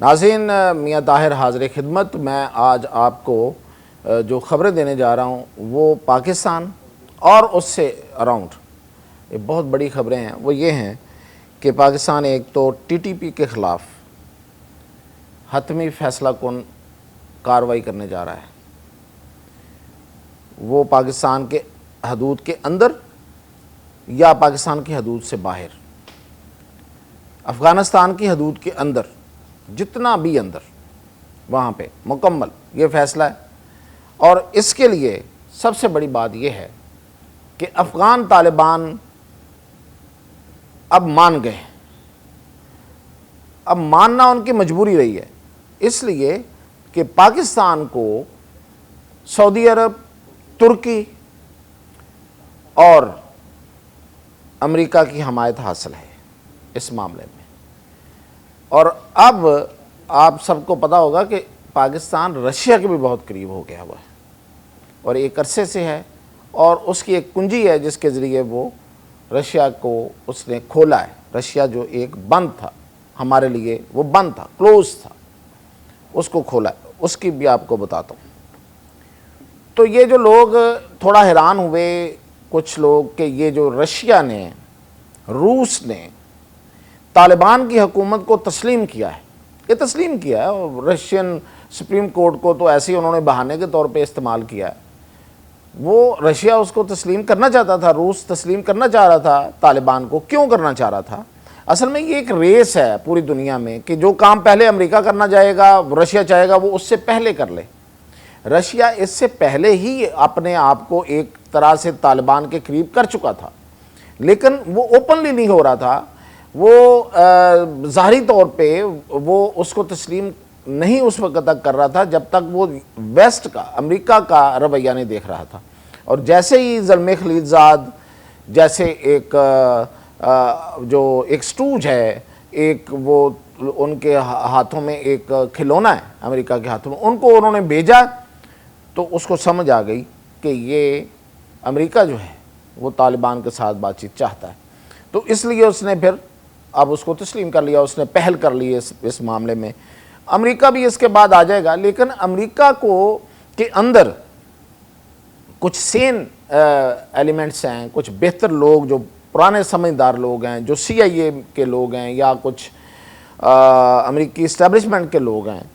नाज़रीन, मियाँ ताहिर हाज़िर खिदमत। मैं आज आपको जो ख़बरें देने जा रहा हूँ वो पाकिस्तान और उससे अराउंड ये बहुत बड़ी ख़बरें हैं। वो ये हैं कि पाकिस्तान एक तो TTP के ख़िलाफ़ हतमी फ़ैसला कुन कार्रवाई करने जा रहा है। वो पाकिस्तान के हदूद के अंदर या पाकिस्तान की हदूद से बाहर, अफ़गानिस्तान की हदूद के अंदर, जितना भी अंदर, वहाँ पे मुकम्मल ये फ़ैसला है। और इसके लिए सबसे बड़ी बात यह है कि अफ़गान तालिबान अब मान गए। अब मानना उनकी मजबूरी रही है, इसलिए कि पाकिस्तान को सऊदी अरब, तुर्की और अमेरिका की हमायत हासिल है इस मामले में। और अब आप सबको पता होगा कि पाकिस्तान रशिया के भी बहुत करीब हो गया हुआ है और एक अरसे से है, और उसकी एक कुंजी है जिसके ज़रिए वो रशिया को उसने खोला है। रशिया जो एक बंद था हमारे लिए, वो बंद था, क्लोज था, उसको खोला है। उसकी भी आपको बताता हूँ। तो ये जो लोग थोड़ा हैरान हुए कुछ लोग कि ये जो रशिया ने, रूस ने तालिबान की हुकूमत को तस्लीम किया है, ये तस्लीम किया है, और रशियन सुप्रीम कोर्ट को तो ऐसे ही उन्होंने बहाने के तौर पे इस्तेमाल किया है। वो रशिया उसको तस्लीम करना चाहता था, रूस तस्लीम करना चाह रहा था तालिबान को। क्यों करना चाह रहा था? असल में ये एक रेस है पूरी दुनिया में कि जो काम पहले अमेरिका करना चाहेगा, रशिया चाहेगा वो उससे पहले कर ले। रशिया इससे पहले ही अपने आप को एक तरह से तालिबान के करीब कर चुका था, लेकिन वो ओपनली नहीं हो रहा था। वो ज़ाहरी तौर पे वो उसको तस्लीम नहीं उस वक्त तक कर रहा था जब तक वो वेस्ट का, अमेरिका का रवैया नहीं देख रहा था। और जैसे ही ज़ल्मे खलीलज़ाद जैसे एक जो एक स्टूज है, एक वो उनके हाथों में एक खिलौना है अमेरिका के हाथों में, उनको उन्होंने भेजा तो उसको समझ आ गई कि ये अमेरिका जो है वो तालिबान के साथ बातचीत चाहता है। तो इसलिए उसने फिर अब उसको तस्लीम कर लिया, उसने पहल कर ली इस मामले में। अमेरिका भी इसके बाद आ जाएगा, लेकिन अमेरिका को के अंदर कुछ सेन एलिमेंट्स हैं, कुछ बेहतर लोग जो पुराने समझदार लोग हैं, जो CIA के लोग हैं या कुछ अमेरिकी इस्टेब्लिशमेंट के लोग हैं,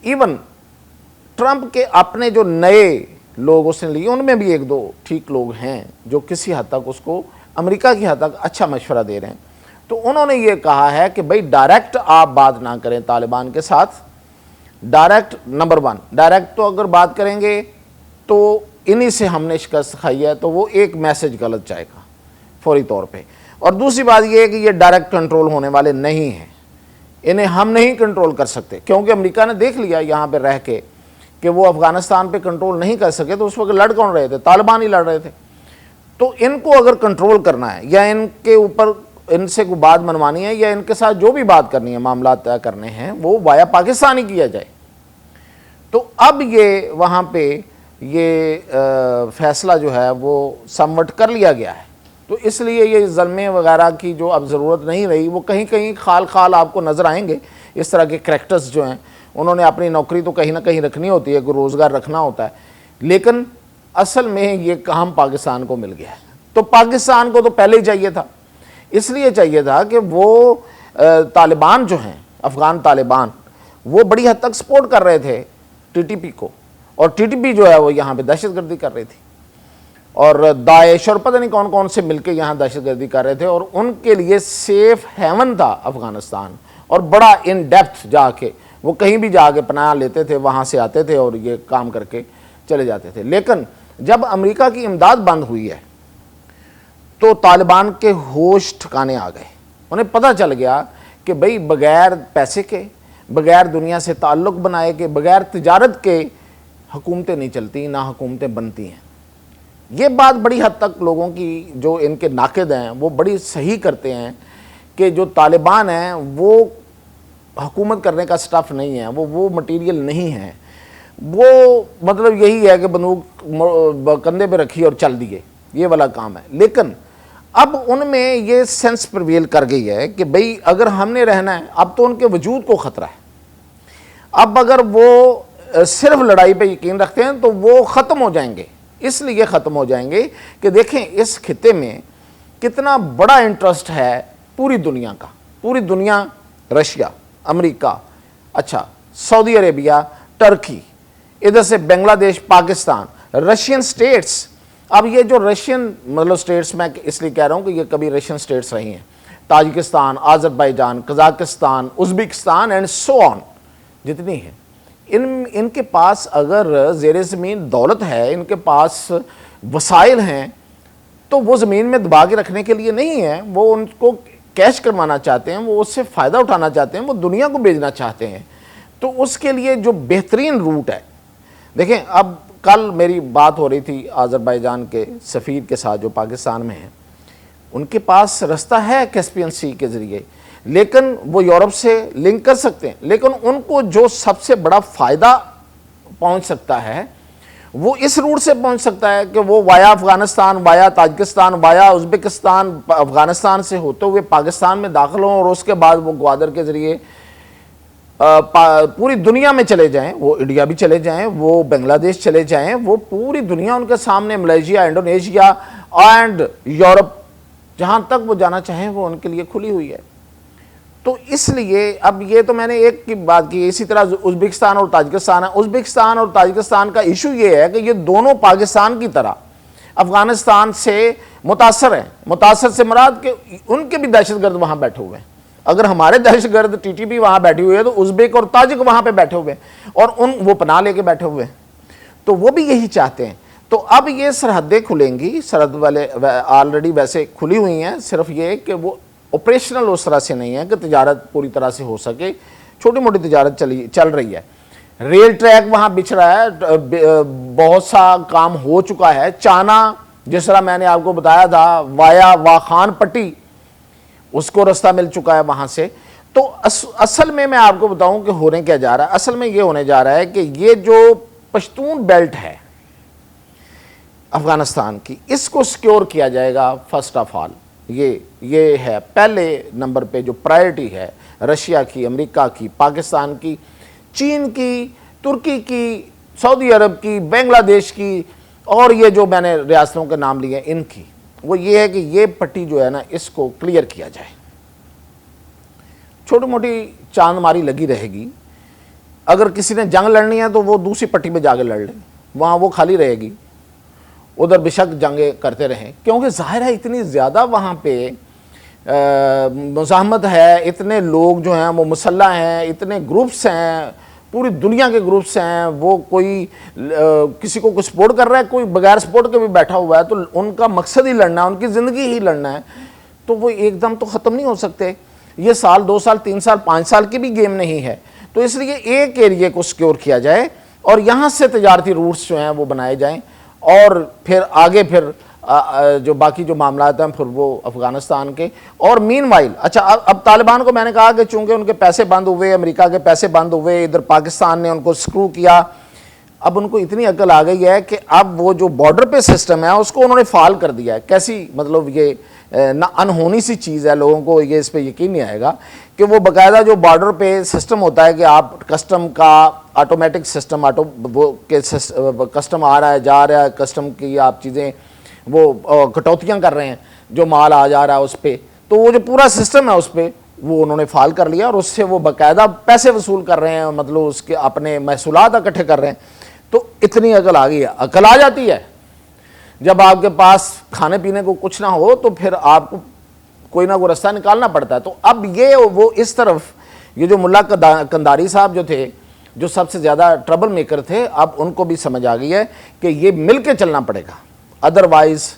इवन ट्रंप के अपने जो नए लोग उसने लिए उनमें भी एक दो ठीक लोग हैं जो किसी हद तक उसको अमेरिका की हद तक अच्छा मशवरा दे रहे हैं। तो उन्होंने ये कहा है कि भाई डायरेक्ट आप बात ना करें तालिबान के साथ। डायरेक्ट, नंबर 1, डायरेक्ट तो अगर बात करेंगे तो इन्हीं से हमने शिकस्त खाई है, तो वो एक मैसेज गलत जाएगा फौरी तौर पे। और दूसरी बात ये है कि ये डायरेक्ट कंट्रोल होने वाले नहीं हैं, इन्हें हम नहीं कंट्रोल कर सकते, क्योंकि अमेरिका ने देख लिया यहाँ पे रह के कि वो अफगानिस्तान पे कंट्रोल नहीं कर सके। तो उस वक्त लड़ कौन रहे थे? तालिबान ही लड़ रहे थे। तो इनको अगर कंट्रोल करना है या इनके ऊपर इनसे कोई बात मनवानी है या इनके साथ जो भी बात करनी है, मामला तय करने हैं, वो वाया पाकिस्तान ही किया जाए। तो अब ये वहाँ पे ये फैसला जो है वो समवट कर लिया गया है। तो इसलिए ये ज़ल्मे वगैरह की जो अब ज़रूरत नहीं रही। वो कहीं कहीं खाल खाल आपको नज़र आएंगे इस तरह के करैक्टर्स जो हैं। उन्होंने अपनी नौकरी तो कहीं ना कहीं रखनी होती है, रोज़गार रखना होता है, लेकिन असल में ये काम पाकिस्तान को मिल गया है। तो पाकिस्तान को तो पहले ही चाहिए था, इसलिए चाहिए था कि वो तालिबान जो हैं, अफ़गान तालिबान, वो बड़ी हद तक सपोर्ट कर रहे थे TTP को, और TTP जो है वो यहाँ पे दहशतगर्दी कर रही थी, और दाइश और पता नहीं कौन कौन से मिलके यहाँ दहशतगर्दी कर रहे थे। और उनके लिए सेफ हेवन था अफ़गानिस्तान, और बड़ा इन डेप्थ जाके वो कहीं भी जाके पनाह लेते थे, वहाँ से आते थे और ये काम करके चले जाते थे। लेकिन जब अमेरिका की इमदाद बंद हुई है तो तालिबान के होश ठिकाने आ गए। उन्हें पता चल गया कि भाई बग़ैर पैसे के, बग़ैर दुनिया से ताल्लुक़ बनाए के, बग़ैर तिजारत के हुकूमतें नहीं चलती, ना हुकूमतें बनती हैं। ये बात बड़ी हद तक लोगों की जो इनके नाक़िद हैं वो बड़ी सही करते हैं कि जो तालिबान हैं वो हुकूमत करने का स्टफ़ नहीं है, वो मटीरियल नहीं है। वो मतलब यही है कि बंदूक कंधे पे रखी और चल दिए, ये वाला काम है। लेकिन अब उनमें ये सेंस प्रिवेल कर गई है कि भाई अगर हमने रहना है, अब तो उनके वजूद को ख़तरा है। अब अगर वो सिर्फ लड़ाई पे यकीन रखते हैं तो वो ख़त्म हो जाएंगे। इसलिए ख़त्म हो जाएंगे कि देखें इस खिते में कितना बड़ा इंटरेस्ट है पूरी दुनिया का। पूरी दुनिया, रशिया, अमेरिका, अच्छा सऊदी अरेबिया, टर्की, इधर से बांग्लादेश, पाकिस्तान, रशियन स्टेट्स। अब ये जो रशियन मतलब स्टेट्स, मैं इसलिए कह रहा हूँ कि ये कभी रशियन स्टेट्स रही हैं, Tajikistan, Azerbaijan, Kazakhstan, Uzbekistan and so on, जितनी हैं, इनके पास अगर ज़ेर ज़मीन दौलत है, इनके पास वसाइल हैं, तो वो ज़मीन में दबा के रखने के लिए नहीं है, वो उनको कैश करवाना चाहते हैं, वो उससे फ़ायदा उठाना चाहते हैं, वो दुनिया को बेचना चाहते हैं। तो उसके लिए जो बेहतरीन रूट है, देखें अब कल मेरी बात हो रही थी आज़रबाईजान के सफ़ीर के साथ जो पाकिस्तान में है, उनके पास रास्ता है कैस्पियन सी के ज़रिए, लेकिन वो यूरोप से लिंक कर सकते हैं, लेकिन उनको जो सबसे बड़ा फ़ायदा पहुंच सकता है वो इस रूट से पहुंच सकता है कि वो via Afghanistan, via Tajikistan, via Uzbekistan, Afghanistan से होते हुए पाकिस्तान में दाखिल हों और उसके बाद वो ग्वादर के ज़रिए पूरी दुनिया में चले जाएं, वो इंडिया भी चले जाएं, वो बांग्लादेश चले जाएं, वो पूरी दुनिया उनके सामने, मलेशिया, इंडोनेशिया एंड यूरोप, जहाँ तक वो जाना चाहें वो उनके लिए खुली हुई है। तो इसलिए अब ये तो मैंने एक की बात की, इसी तरह उज़्बेकिस्तान और ताजिकिस्तान है। उज़्बेकिस्तान और ताजिकिस्तान का इशू ये है कि ये दोनों पाकिस्तान की तरह अफ़गानिस्तान से मुतासर हैं। मुतासर से मुराद कि उनके भी दहशतगर्द वहाँ बैठे हुए हैं। अगर हमारे दहशतगर्द टीटीपी वहाँ बैठी हुई है तो उज़्बेक और ताजिक वहाँ पे बैठे हुए हैं और वो पनाह लेके बैठे हुए हैं, तो वो भी यही चाहते हैं। तो अब ये सरहदें खुलेंगी, सरहद वाले ऑलरेडी वैसे खुली हुई हैं, सिर्फ ये कि वो ऑपरेशनल उस तरह से नहीं है कि तिजारत पूरी तरह से हो सके, छोटी मोटी तिजारत चल रही है। रेल ट्रैक वहाँ बिछ रहा है, बहुत सा काम हो चुका है। चाना जिस तरह मैंने आपको बताया था, वाया वाखान पट्टी, उसको रास्ता मिल चुका है वहाँ से। तो असल में मैं आपको बताऊं कि होने क्या जा रहा है, असल में ये होने जा रहा है कि ये जो पश्तून बेल्ट है अफ़गानिस्तान की, इसको सिक्योर किया जाएगा। फर्स्ट ऑफ ऑल ये है पहले नंबर पे जो प्रायोरिटी है, रशिया की, अमेरिका की, पाकिस्तान की, चीन की, तुर्की की, सऊदी अरब की, बांग्लादेश की और ये जो मैंने रियासतों के नाम लिए इनकी, वो ये है कि ये पट्टी जो है ना, इसको क्लियर किया जाए। छोटी मोटी चांदमारी लगी रहेगी। अगर किसी ने जंग लड़नी है तो वो दूसरी पट्टी पे जाके लड़ ले, वहाँ वो खाली रहेगी, उधर बेशक जंगे करते रहें, क्योंकि जाहिर है इतनी ज़्यादा वहाँ पे मुज़ाहमत है, इतने लोग जो हैं वो मुसल्लह हैं, इतने ग्रुप्स हैं, पूरी दुनिया के ग्रुप्स हैं, वो कोई किसी को कुछ सपोर्ट कर रहा है, कोई बगैर सपोर्ट के भी बैठा हुआ है, तो उनका मकसद ही लड़ना है, उनकी ज़िंदगी ही लड़ना है, तो वो एकदम तो ख़त्म नहीं हो सकते। ये साल, 2 साल, 3 साल, 5 साल की भी गेम नहीं है। तो इसलिए एक एरिए को सिक्योर किया जाए और यहाँ से तजारती रूट्स जो हैं वो बनाए जाएँ और फिर आगे फिर जो बाकी जो मामला हैं फिर वो अफ़गानिस्तान के। और मीनवाइल अच्छा, अब तालिबान को मैंने कहा कि चूंकि उनके पैसे बंद हुए, अमेरिका के पैसे बंद हुए, इधर पाकिस्तान ने उनको स्क्रू किया, अब उनको इतनी अकल आ गई है कि अब वो जो बॉर्डर पे सिस्टम है उसको उन्होंने फाल कर दिया है। कैसी, मतलब ये ना अनहोनी सी चीज़ है, लोगों को ये इस पर यकीन नहीं आएगा कि वो बाकायदा जो बॉर्डर पे सिस्टम होता है कि आप कस्टम का ऑटोमेटिक सिस्टम, कस्टम आ रहा है, जा रहा है, कस्टम की आप चीज़ें वो कटौतियाँ कर रहे हैं, जो माल आ जा रहा है उस पर, तो वो जो पूरा सिस्टम है उस पर वो उन्होंने फाल कर लिया और उससे वो बाकायदा पैसे वसूल कर रहे हैं, मतलब उसके अपने महसूलात इकट्ठे कर रहे हैं। तो इतनी अकल आ गई है। अकल आ जाती है जब आपके पास खाने पीने को कुछ ना हो, तो फिर आपको कोई ना कोई रास्ता निकालना पड़ता है। तो अब ये वो इस तरफ ये जो मुल्ला कंदारी साहब जो थे, जो सबसे ज़्यादा ट्रबल मेकर थे, अब उनको भी समझ आ गई है कि ये मिल के चलना पड़ेगा, अदरवाइज़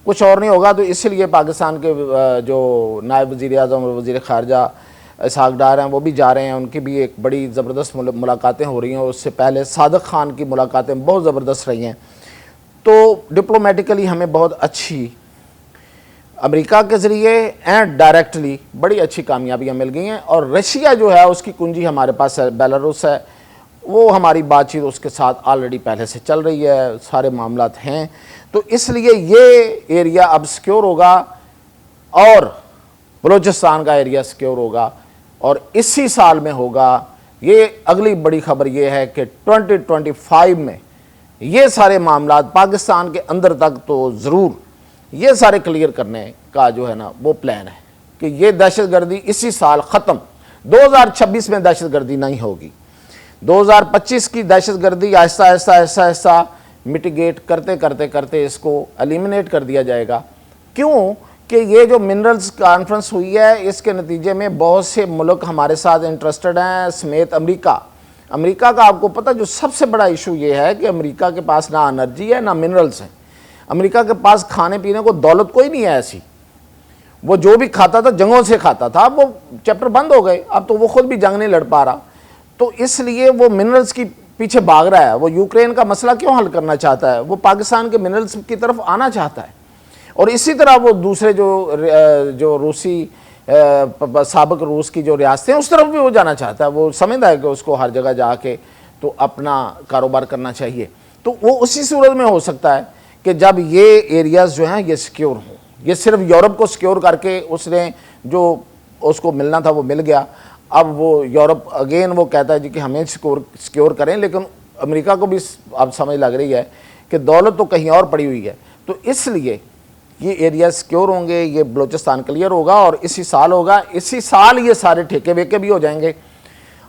कुछ और नहीं होगा। तो इसलिए पाकिस्तान के जो नायब वज़ीर आज़म और वज़ीर ख़ारजा इसहाक़ डार हैं वो भी जा रहे हैं, उनकी भी एक बड़ी ज़बरदस्त मुलाकातें हो रही हैं। उससे पहले सादिक ख़ान की मुलाकातें बहुत ज़बरदस्त रही हैं। तो डिप्लोमेटिकली हमें बहुत अच्छी अमेरिका के ज़रिए एंड डायरेक्टली बड़ी अच्छी कामयाबियाँ मिल गई हैं। और रशिया जो है उसकी कुंजी हमारे पास है, बेलारूस है, वो हमारी बातचीत उसके साथ ऑलरेडी पहले से चल रही है, सारे मामलात हैं। तो इसलिए ये एरिया अब सिक्योर होगा और बलूचिस्तान का एरिया सिक्योर होगा और इसी साल में होगा ये अगली बड़ी खबर ये है कि 2025 में ये सारे मामला पाकिस्तान के अंदर तक तो ज़रूर ये सारे क्लियर करने का जो है ना वो प्लान है कि ये दहशतगर्दी इसी साल ख़त्म, 2026 में दहशतगर्दी नहीं होगी। 2025 की दहशतगर्दी आहिस्ता आहिस्ता आहिस्ता आहिस्ता मिटिगेट करते करते करते इसको एलिमिनेट कर दिया जाएगा। क्यों कि ये जो मिनरल्स कॉन्फ्रेंस हुई है इसके नतीजे में बहुत से मुल्क हमारे साथ इंटरेस्टेड हैं, समेत अमेरिका का आपको पता जो सबसे बड़ा इशू ये है कि अमेरिका के पास ना एनर्जी है ना मिनरल्स हैं। अमेरिका के पास खाने पीने को दौलत कोई नहीं है ऐसी, वो जो भी खाता था जंगों से खाता था, अब वो चैप्टर बंद हो गए, अब तो वो खुद भी जंग नहीं लड़ पा रहा, तो इसलिए वो मिनरल्स की पीछे भाग रहा है। वो यूक्रेन का मसला क्यों हल करना चाहता है, वो पाकिस्तान के मिनरल्स की तरफ आना चाहता है। और इसी तरह वो दूसरे जो रूसी साबिक रूस की जो रियासतें हैं उस तरफ भी वो जाना चाहता है। वो समझता है कि उसको हर जगह जाके तो अपना कारोबार करना चाहिए। तो वो उसी सूरत में हो सकता है कि जब ये एरियाज़ जो हैं ये सिक्योर हों। ये सिर्फ यूरोप को सिक्योर करके उसने जो उसको मिलना था वो मिल गया, अब वो यूरोप अगेन वो कहता है जी कि हमें सिक्योर करें, लेकिन अमेरिका को भी अब समझ लग रही है कि दौलत तो कहीं और पड़ी हुई है। तो इसलिए ये एरिया सिक्योर होंगे, ये बलूचिस्तान क्लियर होगा और इसी साल होगा। इसी साल ये सारे ठेके वेके भी हो जाएंगे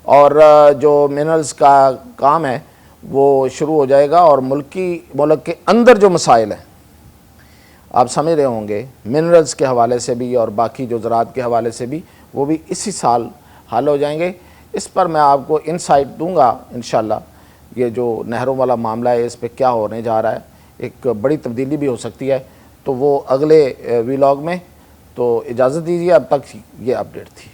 और जो मिनरल्स का काम है वो शुरू हो जाएगा। और मुल्क के अंदर जो मसाइल हैं आप समझ रहे होंगे, मिनरल्स के हवाले से भी और बाकी जो ज़राअत के हवाले से भी, वो भी इसी साल हल हो जाएंगे। इस पर मैं आपको इनसाइट दूंगा इंशाल्लाह। ये जो नहरों वाला मामला है इस पर क्या होने जा रहा है, एक बड़ी तब्दीली भी हो सकती है, तो वो अगले व्लॉग में। तो इजाज़त दीजिए, अब तक ये अपडेट थी।